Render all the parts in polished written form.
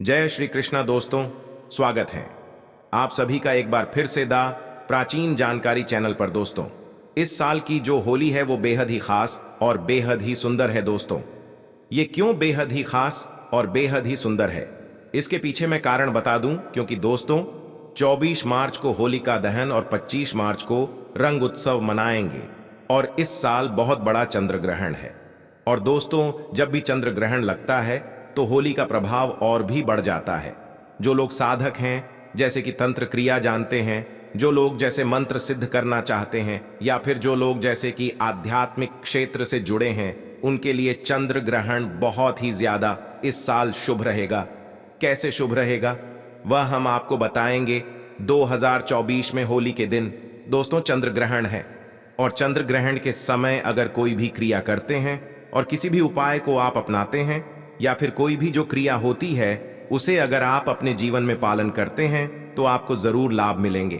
जय श्री कृष्णा दोस्तों, स्वागत है आप सभी का एक बार फिर से दा प्राचीन जानकारी चैनल पर। दोस्तों, इस साल की जो होली है वो बेहद ही खास और बेहद ही सुंदर है। दोस्तों, ये क्यों बेहद ही खास और बेहद ही सुंदर है, इसके पीछे मैं कारण बता दूं, क्योंकि दोस्तों 24 मार्च को होलिका दहन और 25 मार्च को रंग उत्सव मनाएंगे और इस साल बहुत बड़ा चंद्र ग्रहण है। और दोस्तों, जब भी चंद्र ग्रहण लगता है तो होली का प्रभाव और भी बढ़ जाता है। जो लोग साधक हैं, जैसे कि तंत्र क्रिया जानते हैं, जो लोग जैसे मंत्र सिद्ध करना चाहते हैं, या फिर जो लोग जैसे कि आध्यात्मिक क्षेत्र से जुड़े हैं, उनके लिए चंद्र ग्रहण बहुत ही ज्यादा इस साल शुभ रहेगा। कैसे शुभ रहेगा वह हम आपको बताएंगे। 2024 में होली के दिन दोस्तों चंद्र ग्रहण है, और चंद्र ग्रहण के समय अगर कोई भी क्रिया करते हैं और किसी भी उपाय को आप अपनाते हैं, या फिर कोई भी जो क्रिया होती है उसे अगर आप अपने जीवन में पालन करते हैं तो आपको जरूर लाभ मिलेंगे।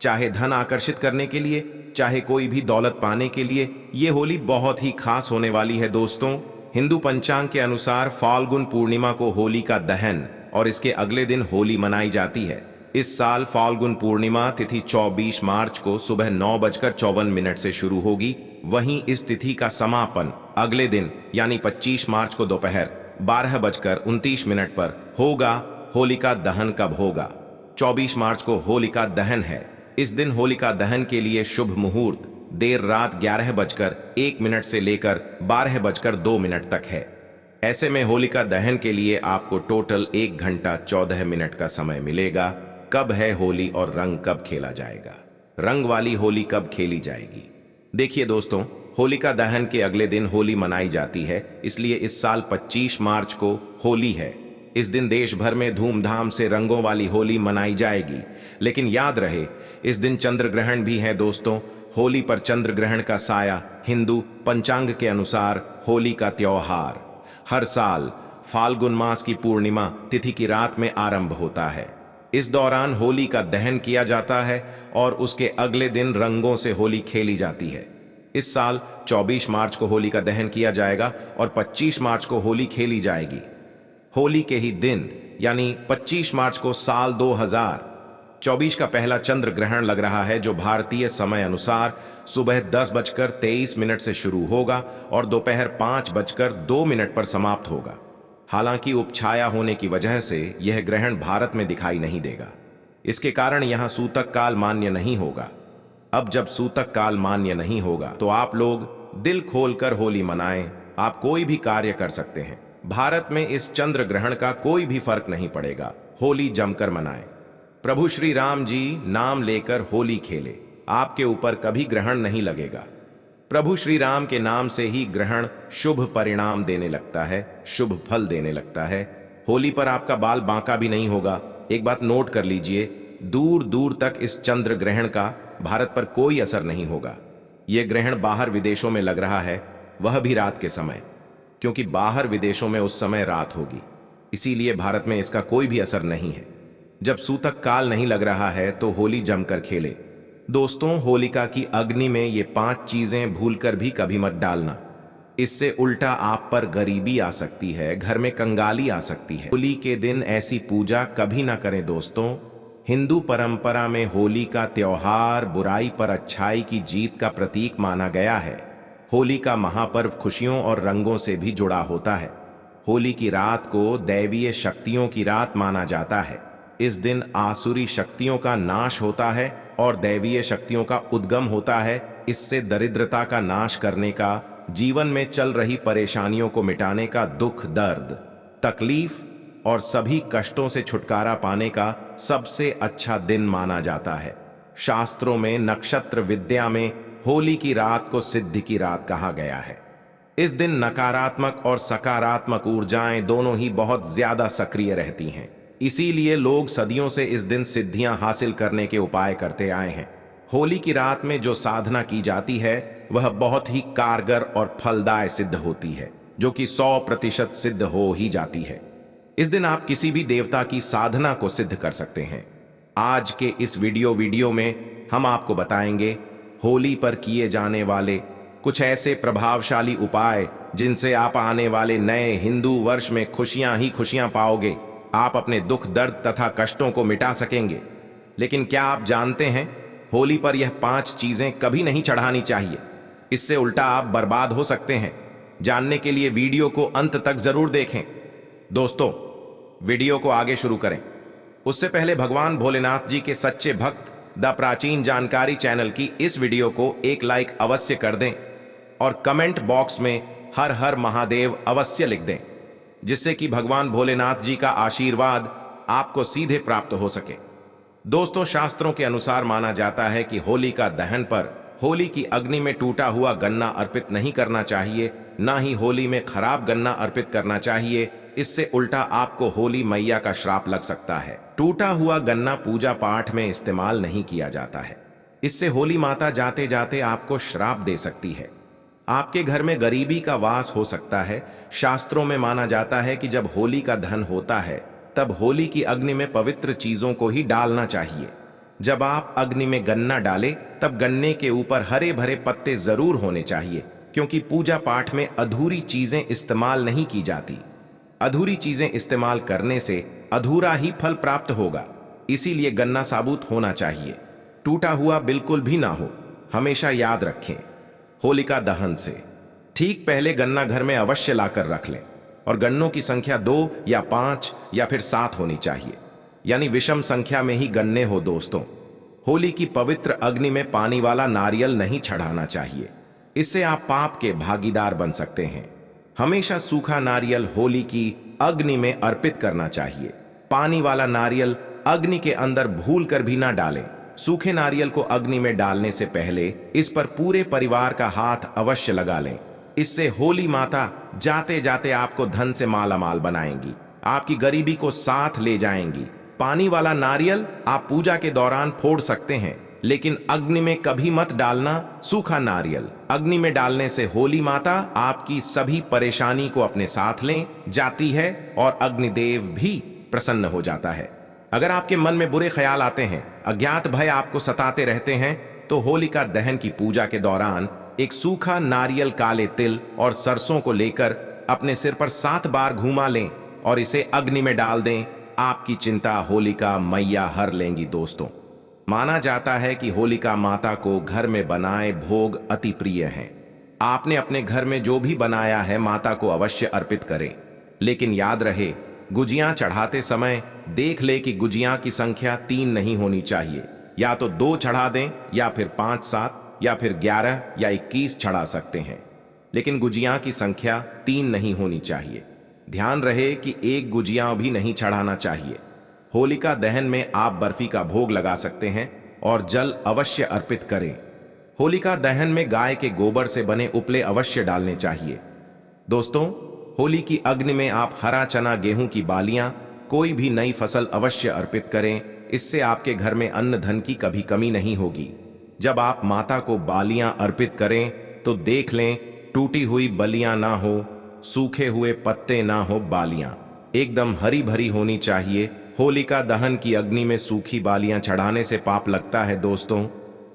चाहे धन आकर्षित करने के लिए, चाहे कोई भी दौलत पाने के लिए, ये होली बहुत ही खास होने वाली है। दोस्तों, हिंदू पंचांग के अनुसार फाल्गुन पूर्णिमा को होली का दहन और इसके अगले दिन होली मनाई जाती है। इस साल फाल्गुन पूर्णिमा तिथि 24 मार्च को सुबह 9:54 से शुरू होगी। वहीं इस तिथि का समापन अगले दिन यानी 25 मार्च को दोपहर 12:29 पर होगा। होलिका दहन कब होगा? 24 मार्च को होलिका दहन है। इस दिन होलिका दहन के लिए शुभ मुहूर्त देर रात 11:01 से लेकर 12:02 तक है। ऐसे में होलिका दहन के लिए आपको टोटल 1 घंटा 14 मिनट का समय मिलेगा। कब है होली और रंग कब खेला जाएगा? रंग वाली होली कब खेली जाएगी? देखिए दोस्तों, होलिका दहन के अगले दिन होली मनाई जाती है, इसलिए इस साल 25 मार्च को होली है। इस दिन देश भर में धूमधाम से रंगों वाली होली मनाई जाएगी। लेकिन याद रहे, इस दिन चंद्र ग्रहण भी है। दोस्तों, होली पर चंद्र ग्रहण का साया हिंदू पंचांग के अनुसार होली का त्योहार हर साल फाल्गुन मास की पूर्णिमा तिथि की रात में आरंभ होता है। इस दौरान होली का दहन किया जाता है और उसके अगले दिन रंगों से होली खेली जाती है। इस साल 24 मार्च को होली का दहन किया जाएगा और 25 मार्च को होली खेली जाएगी। होली के ही दिन यानी 25 मार्च को साल 2024 का पहला चंद्र ग्रहण लग रहा है, जो भारतीय समय अनुसार सुबह 10:23 से शुरू होगा और दोपहर 5:02 पर समाप्त होगा। हालांकि उपछाया होने की वजह से यह ग्रहण भारत में दिखाई नहीं देगा। इसके कारण यहां सूतक काल मान्य नहीं होगा। अब जब सूतक काल मान्य नहीं होगा तो आप लोग दिल खोलकर होली मनाएं। आप कोई भी कार्य कर सकते हैं। भारत में इस चंद्र ग्रहण का कोई भी फर्क नहीं पड़ेगा। होली जमकर मनाएं। प्रभु श्री राम जी नाम लेकर होली खेले। आपके ऊपर कभी ग्रहण नहीं लगेगा। प्रभु श्री राम के नाम से ही ग्रहण शुभ परिणाम देने लगता है, शुभ फल देने लगता है। होली पर आपका बाल बांका भी नहीं होगा। एक बात नोट कर लीजिए, दूर दूर तक इस चंद्र ग्रहण का भारत पर कोई असर नहीं होगा। यह ग्रहण बाहर विदेशों में लग रहा है, वह भी रात के समय, क्योंकि बाहर विदेशों में उस समय रात होगी, इसीलिए भारत में इसका कोई भी असर नहीं है। जब सूतक काल नहीं लग रहा है तो होली जमकर खेले। दोस्तों, होलिका की अग्नि में ये 5 चीजें भूलकर भी कभी मत डालना। इससे उल्टा आप पर गरीबी आ सकती है, घर में कंगाली आ सकती है। होली के दिन ऐसी पूजा कभी ना करें। दोस्तों, हिंदू परंपरा में होली का त्योहार बुराई पर अच्छाई की जीत का प्रतीक माना गया है। होली का महापर्व खुशियों और रंगों से भी जुड़ा होता है। होली की रात को दैवीय शक्तियों की रात माना जाता है। इस दिन आसुरी शक्तियों का नाश होता है और दैवीय शक्तियों का उद्गम होता है। इससे दरिद्रता का नाश करने का, जीवन में चल रही परेशानियों को मिटाने का, दुख दर्द तकलीफ और सभी कष्टों से छुटकारा पाने का सबसे अच्छा दिन माना जाता है। शास्त्रों में नक्षत्र विद्या में होली की रात को सिद्धि की रात कहा गया है। इस दिन नकारात्मक और सकारात्मक ऊर्जाएं दोनों ही बहुत ज्यादा सक्रिय रहती हैं। इसीलिए लोग सदियों से इस दिन सिद्धियां हासिल करने के उपाय करते आए हैं। होली की रात में जो साधना की जाती है वह बहुत ही कारगर और फलदायी सिद्ध होती है, जो कि 100% सिद्ध हो ही जाती है। इस दिन आप किसी भी देवता की साधना को सिद्ध कर सकते हैं। आज के इस वीडियो में हम आपको बताएंगे होली पर किए जाने वाले कुछ ऐसे प्रभावशाली उपाय जिनसे आप आने वाले नए हिंदू वर्ष में खुशियां ही खुशियां पाओगे। आप अपने दुख दर्द तथा कष्टों को मिटा सकेंगे। लेकिन क्या आप जानते हैं, होली पर यह 5 चीजें कभी नहीं चढ़ानी चाहिए। इससे उल्टा आप बर्बाद हो सकते हैं। जानने के लिए वीडियो को अंत तक जरूर देखें। दोस्तों, वीडियो को आगे शुरू करें उससे पहले भगवान भोलेनाथ जी के सच्चे भक्त द प्राचीन जानकारी चैनल की इस वीडियो को एक लाइक अवश्य कर दें और कमेंट बॉक्स में हर हर महादेव अवश्य लिख दें, जिससे कि भगवान भोलेनाथ जी का आशीर्वाद आपको सीधे प्राप्त हो सके। दोस्तों, शास्त्रों के अनुसार माना जाता है कि होली का दहन पर होली की अग्नि में टूटा हुआ गन्ना अर्पित नहीं करना चाहिए, ना ही होली में खराब गन्ना अर्पित करना चाहिए। इससे उल्टा आपको होली मैया का श्राप लग सकता है। टूटा हुआ गन्ना पूजा पाठ में इस्तेमाल नहीं किया जाता है। इससे होली माता जाते जाते आपको श्राप दे सकती है। आपके घर में गरीबी का वास हो सकता है। शास्त्रों में माना जाता है कि जब होली का दहन होता है तब होली की अग्नि में पवित्र चीजों को ही डालना चाहिए। जब आप अग्नि में गन्ना डालें तब गन्ने के ऊपर हरे भरे पत्ते जरूर होने चाहिए, क्योंकि पूजा पाठ में अधूरी चीजें इस्तेमाल नहीं की जाती। अधूरी चीजें इस्तेमाल करने से अधूरा ही फल प्राप्त होगा। इसीलिए गन्ना साबुत होना चाहिए, टूटा हुआ बिल्कुल भी ना हो। हमेशा याद रखें, होलिका दहन से ठीक पहले गन्ना घर में अवश्य लाकर रख लें और गन्नों की संख्या 2 या 5 या फिर 7 होनी चाहिए, यानी विषम संख्या में ही गन्ने हो। दोस्तों, होली की पवित्र अग्नि में पानी वाला नारियल नहीं चढ़ाना चाहिए। इससे आप पाप के भागीदार बन सकते हैं। हमेशा सूखा नारियल होली की अग्नि में अर्पित करना चाहिए। पानी वाला नारियल अग्नि के अंदर भूल कर भी ना डालें। सूखे नारियल को अग्नि में डालने से पहले इस पर पूरे परिवार का हाथ अवश्य लगा लें। इससे होली माता जाते जाते आपको धन से मालामाल बनाएंगी, आपकी गरीबी को साथ ले जाएंगी। पानी वाला नारियल आप पूजा के दौरान फोड़ सकते हैं, लेकिन अग्नि में कभी मत डालना। सूखा नारियल अग्नि में डालने से होली माता आपकी सभी परेशानी को अपने साथ ले जाती है और अग्निदेव भी प्रसन्न हो जाता है। अगर आपके मन में बुरे ख्याल आते हैं, अज्ञात भय आपको सताते रहते हैं, तो होलिका दहन की पूजा के दौरान एक सूखा नारियल, काले तिल और सरसों को लेकर अपने सिर पर 7 बार घुमा लें और इसे अग्नि में डाल दें। आपकी चिंता होलिका मैया हर लेंगी। दोस्तों, माना जाता है कि होलिका माता को घर में बनाए भोग अति प्रिय हैं। आपने अपने घर में जो भी बनाया है माता को अवश्य अर्पित करें, लेकिन याद रहे, गुजियां चढ़ाते समय देख ले कि गुजियां की संख्या 3 नहीं होनी चाहिए। या तो 2 चढ़ा दें या फिर 5, 7 या फिर 11 या 21 चढ़ा सकते हैं, लेकिन गुजियां की संख्या 3 नहीं होनी चाहिए। ध्यान रहे कि एक गुजियां भी नहीं चढ़ाना चाहिए। होलिका दहन में आप बर्फी का भोग लगा सकते हैं और जल अवश्य अर्पित करें। होलिका दहन में गाय के गोबर से बने उपले अवश्य डालने चाहिए। दोस्तों, होली की अग्नि में आप हरा चना, गेहूं की बालियां, कोई भी नई फसल अवश्य अर्पित करें। इससे आपके घर में अन्न धन की कभी कमी नहीं होगी। जब आप माता को बालियां अर्पित करें तो देख लें टूटी हुई बलियां ना हो, सूखे हुए पत्ते ना हो, बालियां एकदम हरी भरी होनी चाहिए। होलिका दहन की अग्नि में सूखी बालियां चढ़ाने से पाप लगता है। दोस्तों,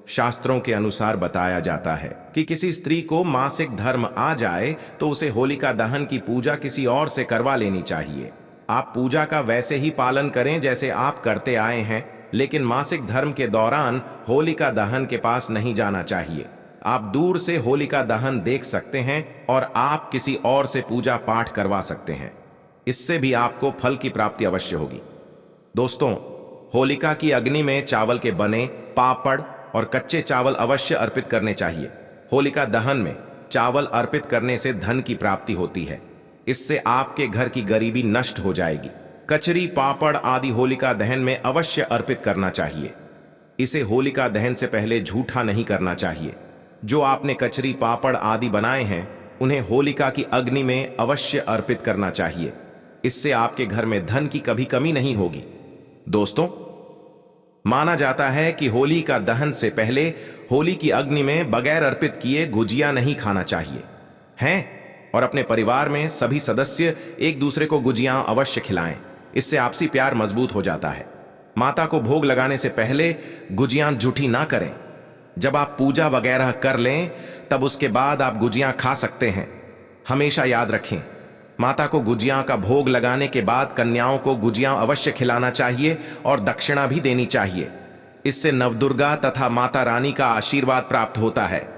शास्त्रों के अनुसार बताया जाता है कि किसी स्त्री को मासिक धर्म आ जाए तो उसे होलिका दहन की पूजा किसी और से करवा लेनी चाहिए। आप पूजा का वैसे ही पालन करें जैसे आप करते आए हैं, लेकिन मासिक धर्म के दौरान होलिका दहन के पास नहीं जाना चाहिए। आप दूर से होलिका दहन देख सकते हैं और आप किसी और से पूजा पाठ करवा सकते हैं। इससे भी आपको फल की प्राप्ति अवश्य होगी। दोस्तों, होलिका की अग्नि में चावल के बने पापड़ और कच्चे चावल अवश्य अर्पित करने चाहिए। होलिका दहन में चावल अर्पित करने से धन की प्राप्ति होती है। इससे आपके घर की गरीबी नष्ट हो जाएगी। कचरी, पापड़ आदि होलिका दहन में अवश्य अर्पित करना चाहिए। इसे होलिका दहन से पहले झूठा नहीं करना चाहिए। जो आपने कचरी, पापड़ आदि बनाए हैं उन्हें होलिका की अग्नि में अवश्य अर्पित करना चाहिए। इससे आपके घर में धन की कभी कमी नहीं होगी। दोस्तों, माना जाता है कि होली का दहन से पहले होली की अग्नि में बगैर अर्पित किए गुजिया नहीं खाना चाहिए हैं, और अपने परिवार में सभी सदस्य एक दूसरे को गुजियां अवश्य खिलाएं। इससे आपसी प्यार मजबूत हो जाता है। माता को भोग लगाने से पहले गुजियां जूठी ना करें। जब आप पूजा वगैरह कर लें तब उसके बाद आप गुजियां खा सकते हैं। हमेशा याद रखें, माता को गुजिया का भोग लगाने के बाद कन्याओं को गुजिया अवश्य खिलाना चाहिए और दक्षिणा भी देनी चाहिए। इससे नवदुर्गा तथा माता रानी का आशीर्वाद प्राप्त होता है।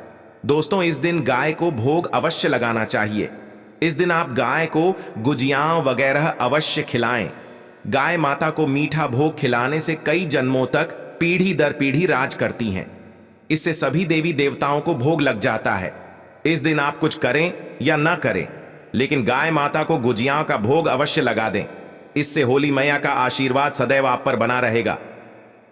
दोस्तों, इस दिन गाय को भोग अवश्य लगाना चाहिए। इस दिन आप गाय को गुजिया वगैरह अवश्य खिलाएं। गाय माता को मीठा भोग खिलाने से कई जन्मों तक पीढ़ी दर पीढ़ी राज करती हैं। इससे सभी देवी देवताओं को भोग लग जाता है। इस दिन आप कुछ करें या ना करें, लेकिन गाय माता को गुजिया का भोग अवश्य लगा दें। इससे होली मैया का आशीर्वाद सदैव आप पर बना रहेगा।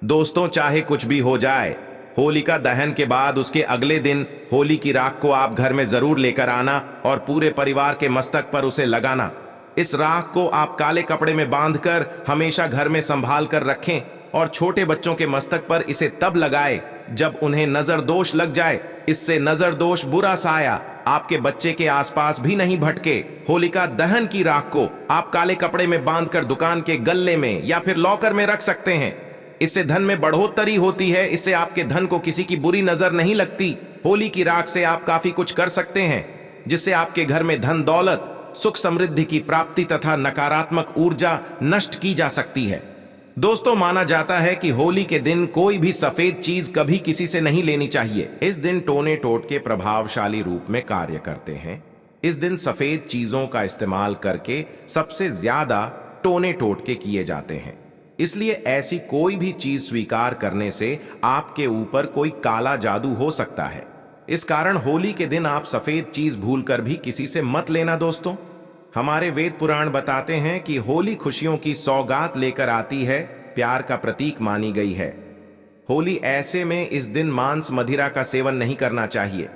दोस्तों, चाहे कुछ भी हो जाए, होलिका दहन के बाद उसके अगले दिन होली की राख को आप घर में जरूर लेकर आना और पूरे परिवार के मस्तक पर उसे लगाना। इस राख को आप काले कपड़े में बांधकर हमेशा घर में संभाल कर रखें और छोटे बच्चों के मस्तक पर इसे तब लगाए जब उन्हें नजर दोष लग जाए। इससे नजर दोष बुरा साया आपके बच्चे के आसपास भी नहीं भटके। होलिका दहन की राख को आप काले कपड़े में बांधकर दुकान के गल्ले में या फिर लॉकर में रख सकते हैं। इससे धन में बढ़ोतरी होती है। इससे आपके धन को किसी की बुरी नजर नहीं लगती। होली की राख से आप काफी कुछ कर सकते हैं, जिससे आपके घर में धन दौलत, सुख समृद्धि की प्राप्ति तथा नकारात्मक ऊर्जा नष्ट की जा सकती है। दोस्तों, माना जाता है कि होली के दिन कोई भी सफेद चीज कभी किसी से नहीं लेनी चाहिए। इस दिन टोने टोटके प्रभावशाली रूप में कार्य करते हैं। इस दिन सफेद चीजों का इस्तेमाल करके सबसे ज्यादा टोने टोटके किए जाते हैं। इसलिए ऐसी कोई भी चीज स्वीकार करने से आपके ऊपर कोई काला जादू हो सकता है। इस कारण होली के दिन आप सफेद चीज भूलकर भी किसी से मत लेना। दोस्तों, हमारे वेद पुराण बताते हैं कि होली खुशियों की सौगात लेकर आती है, प्यार का प्रतीक मानी गई है। होली ऐसे में इस दिन मांस मदिरा का सेवन नहीं करना चाहिए।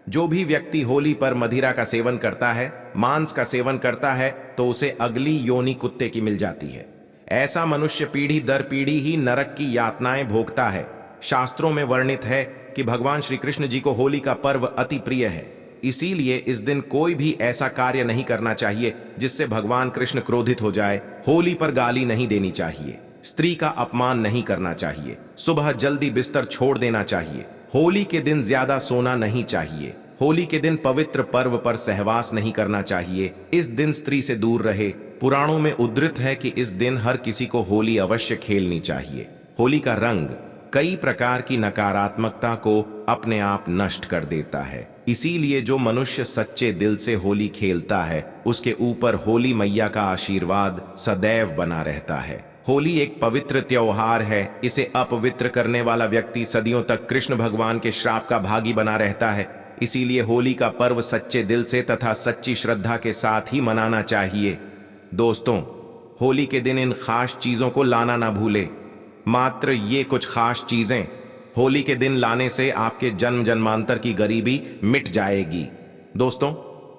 जो भी व्यक्ति होली पर मदिरा का सेवन करता है, मांस का सेवन करता है, तो उसे अगली योनि कुत्ते की मिल जाती है। ऐसा मनुष्य पीढ़ी दर पीढ़ी ही नरक की यातनाएं भोगता है। शास्त्रों में वर्णित है कि भगवान श्री कृष्ण जी को होली का पर्व अति प्रिय है। इसीलिए इस दिन कोई भी ऐसा कार्य नहीं करना चाहिए जिससे भगवान कृष्ण क्रोधित हो जाए। होली पर गाली नहीं देनी चाहिए, स्त्री का अपमान नहीं करना चाहिए, सुबह जल्दी बिस्तर छोड़ देना चाहिए। होली के दिन ज्यादा सोना नहीं चाहिए। होली के दिन पवित्र पर्व पर सहवास नहीं करना चाहिए। इस दिन स्त्री से दूर रहे। पुराणों में उद्धृत है कि इस दिन हर किसी को होली अवश्य खेलनी चाहिए। होली का रंग कई प्रकार की नकारात्मकता को अपने आप नष्ट कर देता है। इसीलिए जो मनुष्य सच्चे दिल से होली खेलता है, उसके ऊपर होली मैया का आशीर्वाद सदैव बना रहता है। होली एक पवित्र त्योहार है। इसे अपवित्र करने वाला व्यक्ति सदियों तक कृष्ण भगवान के श्राप का भागी बना रहता है। इसीलिए होली का पर्व सच्चे दिल से तथा सच्ची श्रद्धा के साथ ही मनाना चाहिए। दोस्तों, होली के दिन इन खास चीजों को लाना ना भूले। मात्र ये कुछ खास चीजें होली के दिन लाने से आपके जन्म जन्मांतर की गरीबी मिट जाएगी। दोस्तों,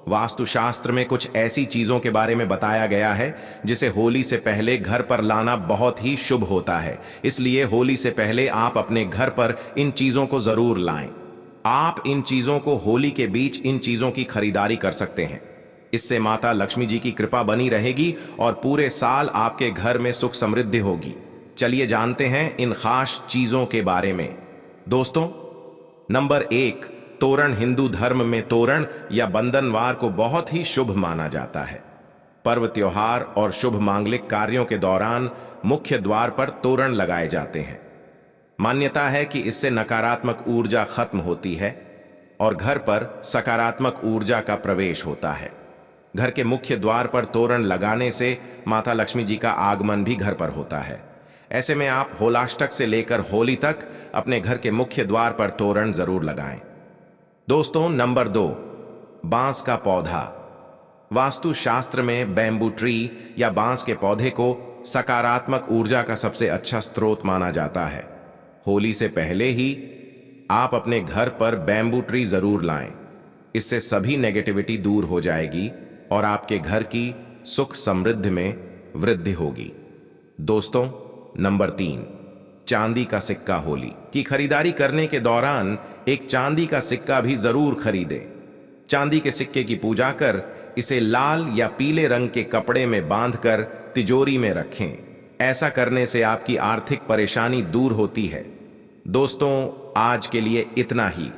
वास्तुशास्त्र में कुछ ऐसी चीजों के बारे में बताया गया है जिसे होली से पहले घर पर लाना बहुत ही शुभ होता है। इसलिए होली से पहले आप अपने घर पर इन चीजों को जरूर लाएं। आप इन चीजों को होली के बीच इन चीजों की खरीदारी कर सकते हैं। इससे माता लक्ष्मी जी की कृपा बनी रहेगी और पूरे साल आपके घर में सुख समृद्धि होगी। चलिए जानते हैं इन खास चीजों के बारे में। दोस्तों, नंबर 1, तोरण। हिंदू धर्म में तोरण या बंधनवार को बहुत ही शुभ माना जाता है। पर्व, त्योहार और शुभ मांगलिक कार्यों के दौरान मुख्य द्वार पर तोरण लगाए जाते हैं। मान्यता है कि इससे नकारात्मक ऊर्जा खत्म होती है और घर पर सकारात्मक ऊर्जा का प्रवेश होता है। घर के मुख्य द्वार पर तोरण लगाने से माता लक्ष्मी जी का आगमन भी घर पर होता है। ऐसे में आप होलाष्टक से लेकर होली तक अपने घर के मुख्य द्वार पर तोरण जरूर लगाएं। दोस्तों, नंबर 2, बांस का पौधा। वास्तु शास्त्र में बैम्बू ट्री या बांस के पौधे को सकारात्मक ऊर्जा का सबसे अच्छा स्रोत माना जाता है। होली से पहले ही आप अपने घर पर बैम्बू ट्री जरूर लाएं। इससे सभी नेगेटिविटी दूर हो जाएगी और आपके घर की सुख समृद्धि में वृद्धि होगी। दोस्तों, नंबर 3, चांदी का सिक्का। होली की खरीदारी करने के दौरान एक चांदी का सिक्का भी जरूर खरीदें। चांदी के सिक्के की पूजा कर इसे लाल या पीले रंग के कपड़े में बांधकर तिजोरी में रखें। ऐसा करने से आपकी आर्थिक परेशानी दूर होती है। दोस्तों, आज के लिए इतना ही।